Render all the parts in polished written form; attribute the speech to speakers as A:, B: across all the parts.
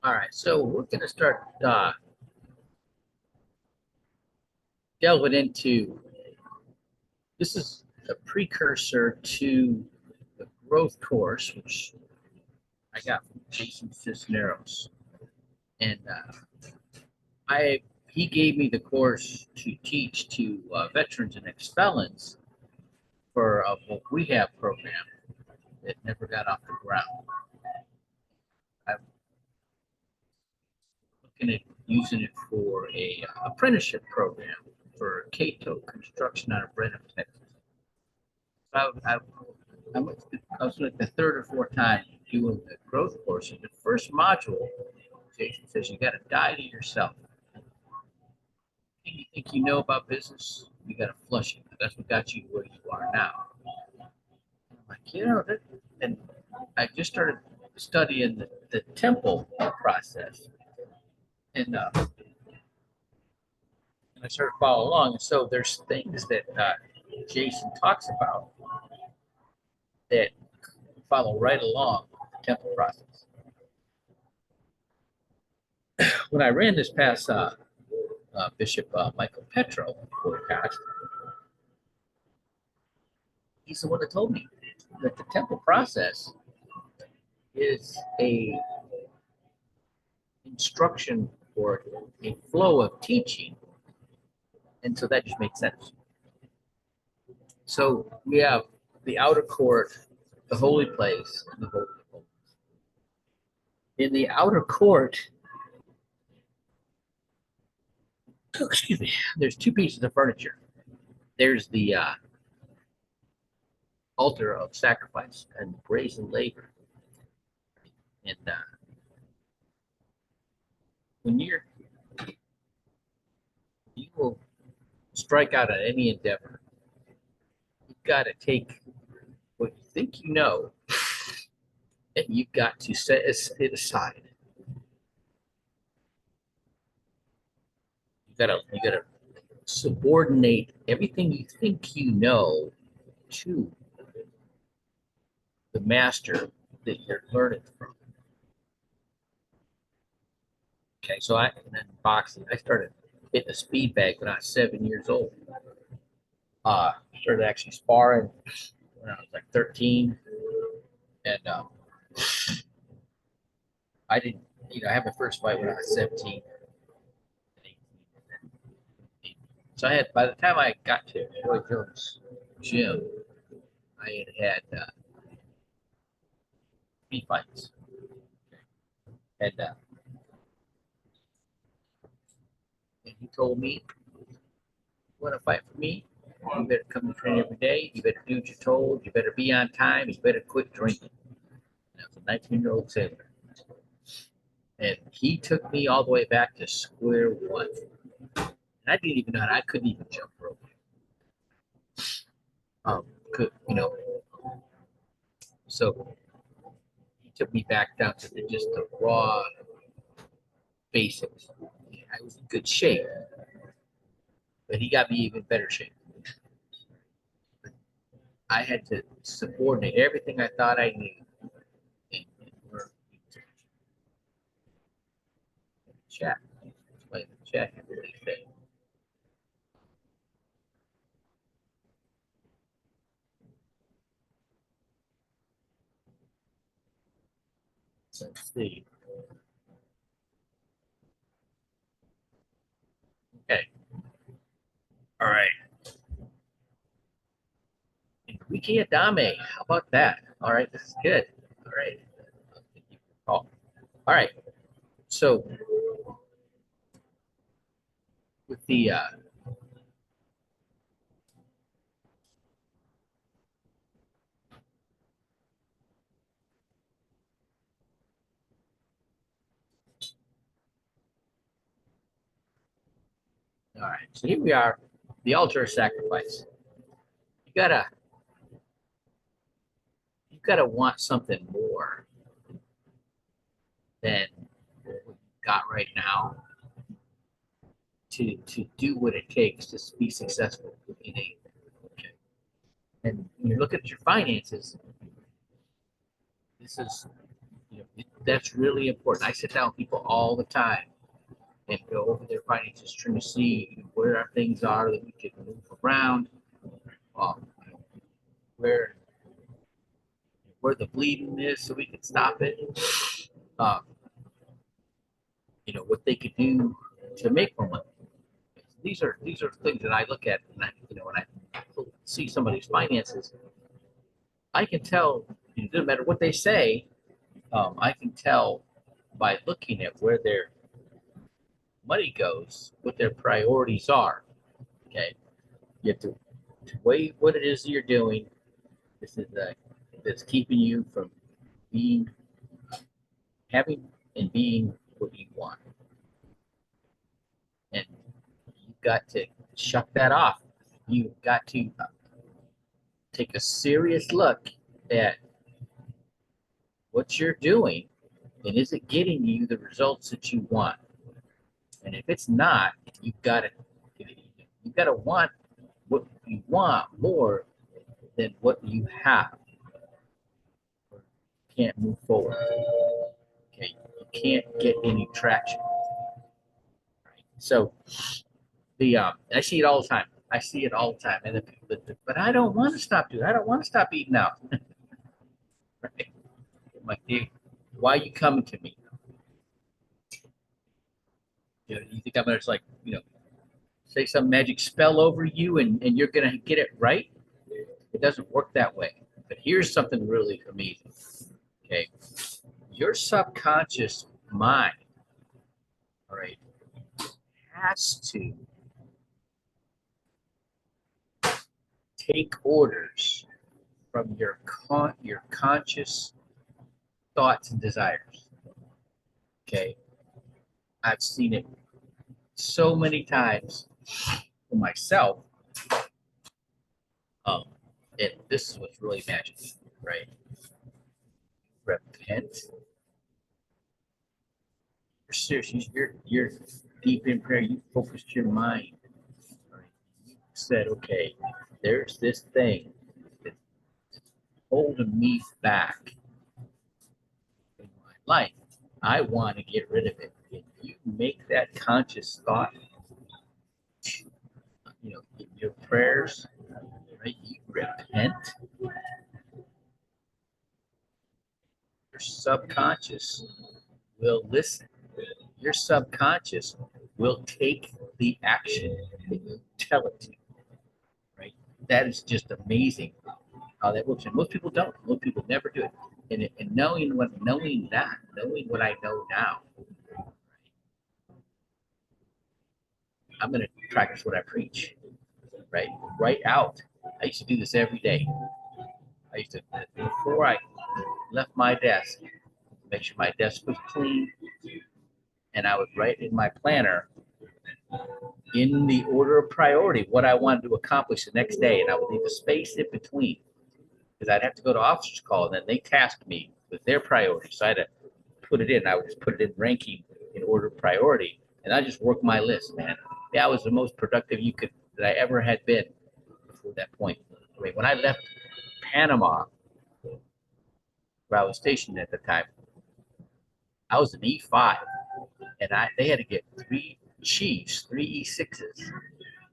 A: All right, so we're going to start delving into this is a precursor to the growth course, which I got from Jason Cisneros, and he gave me the course to teach to veterans and ex-felons for a rehab program that never got off the ground. I'm looking at using it for a apprenticeship program for Cato Construction out of Brenham, Texas. So I was like the third or fourth time doing the growth course. And the first module, Jason says, you got to die to yourself. Anything you think you know about business, you got to flush it. That's what got you to where you are now. I'm like, and I just started studying the temple process. And I started following along. And so there's things that Jason talks about that follow right along the temple process. When I ran this past Bishop Michael Petro before he passed, he's the one that told me that the temple process is a instruction or a flow of teaching, and so that just makes sense. So we have the outer court, the holy place, and the holy of holies. In the outer court, excuse me, there's two pieces of furniture. There's the altar of sacrifice and brazen laver. And when you will strike out on any endeavor, you've got to take what you think you know, and you've got to set it aside. You gotta subordinate everything you think you know to the master that you're learning from. Okay, so and then boxing, I started hitting a speed bag when I was 7 years old. Started actually sparring when I was like 13, and I didn't, I had my first fight when I was 17. So I had, by the time I got to Roy Jones' gym, I had 3 fights. And he told me, you want to fight for me? You better come to train every day. You better do what you're told. You better be on time. You better quit drinking. And I was a 19-year-old sailor. And he took me all the way back to square one. And I didn't even know I couldn't even jump rope. So he took me back down to just the raw basics. I was in good shape, but he got me even better shape. I had to subordinate everything I thought I knew in order to chat. Play the chat really fit. Let's see. Okay. All right. Enrique Adame. How about that? All right. This is good. All right. All right. So with the all right. So here we are, the altar of sacrifice. You gotta want something more than what we got right now to do what it takes to be successful in anything. Okay. And when you look at your finances, this is That's really important. I sit down with people all the time and go over their finances, trying to see where our things are that we can move around, um, where the bleeding is, so we can stop it. Um, what they could do to make more money. These are things that I look at, and when I see somebody's finances, I can tell. It doesn't matter what they say. I can tell by looking at where their money goes, what their priorities are. Okay, you have to weigh what it is that you're doing. This is that's keeping you from being, having, and being what you want, and you've got to shut that off. You've got to take a serious look at what you're doing, and is it getting you the results that you want? And if it's not, you've got to want what you want more than what you have. You can't move forward. Okay, you can't get any traction. Right? So I see it all the time. I see it all the time, and the people but I don't want to stop doing. I don't want to stop eating out. Right? I'm like, dude, why are you coming to me? You think I'm gonna just say some magic spell over you and you're gonna get it right? It doesn't work that way. But here's something really amazing. Okay, your subconscious mind, all right, has to take orders from your conscious thoughts and desires. Okay, I've seen it so many times for myself. Um, and this is what's really magic, right? Repent. You're serious. You're deep in prayer. You focused your mind. Right? You said, okay, there's this thing that's holding me back in my life. I want to get rid of it. If you make that conscious thought, in your prayers, right? You repent. Your subconscious will listen. Your subconscious will take the action that you tell it to. Right? That is just amazing how that works. And most people don't. Most people never do it. And knowing what I know now, I'm going to practice what I preach. Right? Write out. I used to do this every day. I used to, before I left my desk, make sure my desk was clean, and I would write in my planner in the order of priority what I wanted to accomplish the next day, and I would leave a space in between because I'd have to go to officers' call, and then they tasked me with their priorities, so I had to put it in. I would just put it in ranking in order of priority, and I just worked my list, man. That was the most productive that I ever had been before that point. I mean, when I left Panama, where I was stationed at the time, I was an E5, and they had to get 3 chiefs, 3 E6s,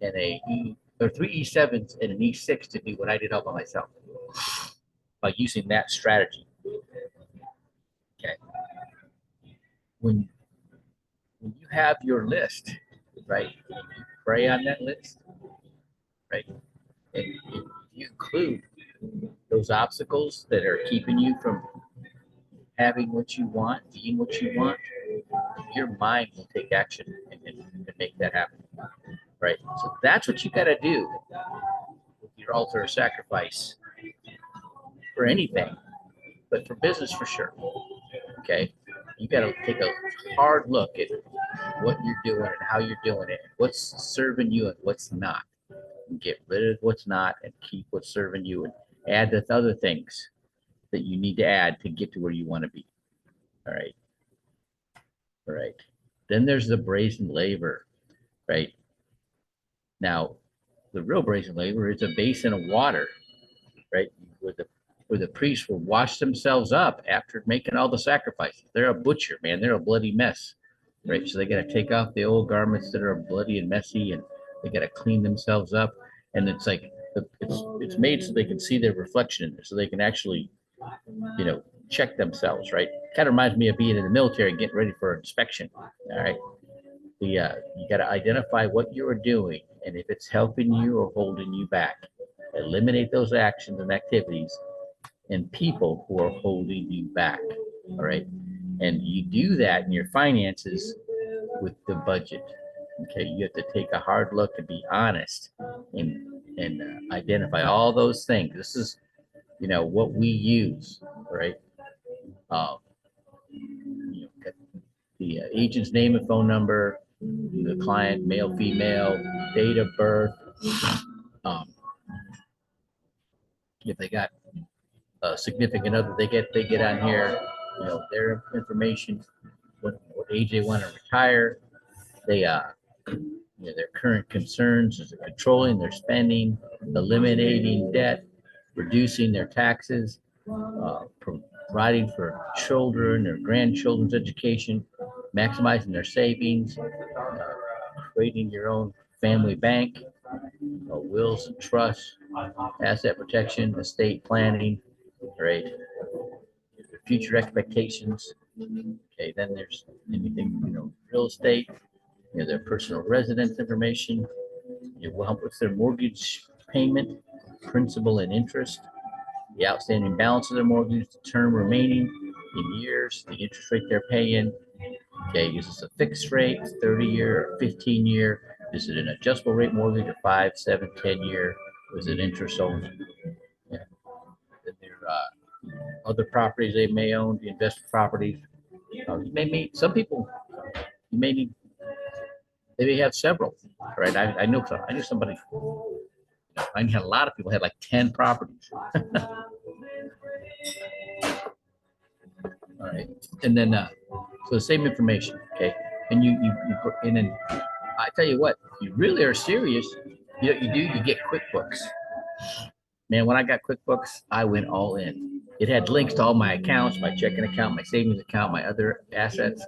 A: and or 3 E7s and an E6 to do what I did all by myself by using that strategy. Okay. When you have your list, right, you pray on that list, right, and you include those obstacles that are keeping you from having what you want, being what you want, your mind will take action and make that happen. Right? So that's what you got to do with your altar of sacrifice for anything, but for business for sure. Okay? You got to take a hard look at what you're doing and how you're doing it, what's serving you and what's not. And get rid of what's not and keep what's serving you and add the other things that you need to add to get to where you want to be. All right. All right. Then there's the brazen laver, right? Now, the real brazen laver is a basin of water, right? Where where the priests will wash themselves up after making all the sacrifices. They're a butcher, man. They're a bloody mess, right? So they got to take off the old garments that are bloody and messy, and they got to clean themselves up. And it's like it's made so they can see their reflection in there, so they can actually, check themselves, right? Kind of reminds me of being in the military, getting ready for inspection. All right, you got to identify what you are doing, and if it's helping you or holding you back, eliminate those actions and activities and people who are holding you back. All right. And you do that in your finances with the budget. Okay. You have to take a hard look and be honest and identify all those things. This is, what we use, right? The agent's name and phone number, the client, male, female, date of birth. If they got a significant other, they get on here, their information, what age they want to retire, their current concerns is controlling their spending, eliminating debt, reducing their taxes, providing for children or grandchildren's education, maximizing their savings, creating your own family bank, wills and trusts, asset protection, estate planning, right? Future expectations. Okay, then there's anything, real estate, their personal residence information, what's their mortgage payment, principal and interest, the outstanding balance of their mortgage, the term remaining in years, the interest rate they're paying. Okay, is this a fixed rate, 30-year or 15-year? Is it an adjustable rate mortgage, a 5, 7, 10-year? Is it interest only? Yeah. Then there other properties they may own, the investment properties. You may meet some people. You may need. They may have several, right? I know some. I knew somebody. I had a lot of people had like 10 properties. All right, and then so the same information, okay? And you and then I tell you what, if you really are serious, you get QuickBooks. Man, when I got QuickBooks, I went all in. It had links to all my accounts, my checking account, my savings account, my other assets.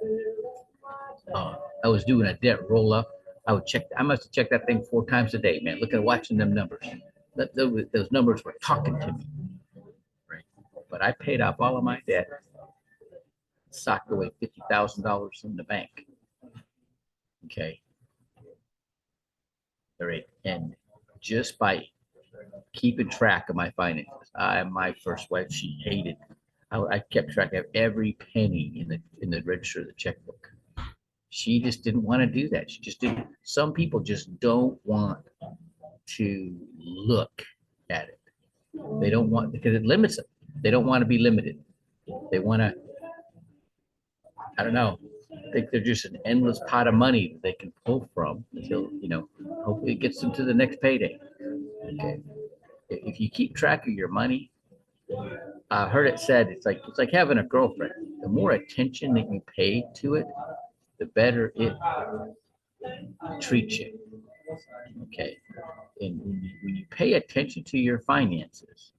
A: I was doing a debt roll up. I must have checked that thing 4 times a day, man. Watching them numbers. Those numbers were talking to me, right? But I paid off all of my debt, socked away $50,000 in the bank. Okay. All right. And just by keeping track of my finances, my first wife, she hated. I kept track of every penny in the register of the checkbook. She just didn't want to do that. She just didn't. Some people just don't want to look at it. They don't want, because it limits them. They don't want to be limited. They want to, I don't know, I think they're just an endless pot of money that they can pull from until, hopefully it gets them to the next payday. Okay. If you keep track of your money, I heard it said, it's like having a girlfriend. The more attention that you pay to it, the better it treats you. Okay. And when you pay attention to your finances,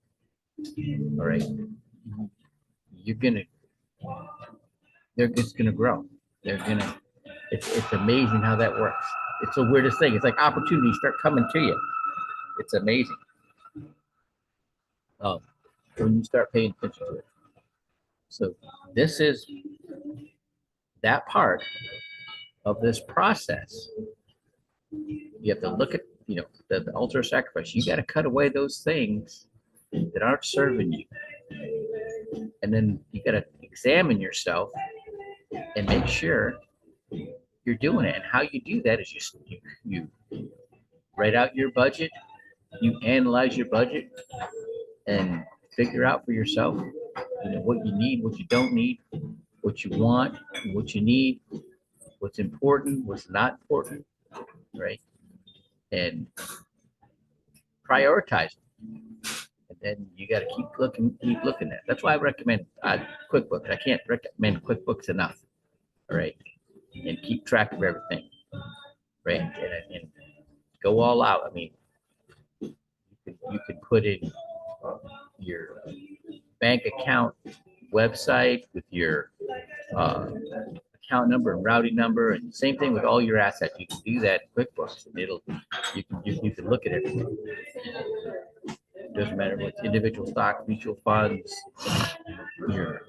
A: all right, they're just gonna grow. It's amazing how that works. It's the weirdest thing. It's like opportunities start coming to you. It's amazing. When you start paying attention to it. So this is that part of this process. You have to look at, the altar of sacrifice. You got to cut away those things that aren't serving you. And then you got to examine yourself and make sure you're doing it. And how you do that is you write out your budget, you analyze your budget, and figure out for yourself, what you need, what you don't need, what you want, what you need, what's important, what's not important, right? And prioritize. And then you got to keep looking at it. That's why I recommend QuickBooks. I can't recommend QuickBooks enough. All right. And keep track of everything. Right. And go all out. I mean, you can put in your bank account website with your account number and routing number, and same thing with all your assets. You can do that in QuickBooks, and you can look at it. Doesn't matter what individual stock, mutual funds, your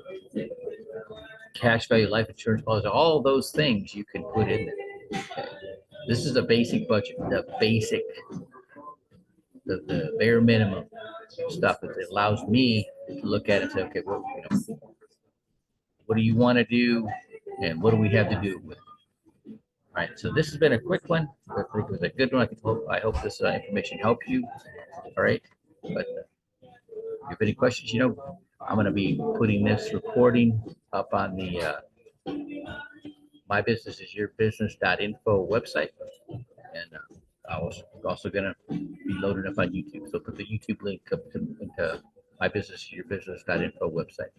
A: cash value, life insurance policy, all those things you can put in there. Okay. This is a basic budget, the bare minimum stuff that allows me to look at it and say, okay, well, what do you want to do, and what do we have to do with it? All right, so this has been a quick one. I think it was a good one. I hope this information helps you. All right, but if you have any questions, I'm going to be putting this recording up on the MyBusinessIsYourBusiness.info website, and I was also going to be loaded up on YouTube. So put the YouTube link up into MyBusinessIsYourBusiness.info website.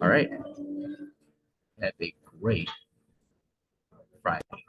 A: All right, have a great Friday.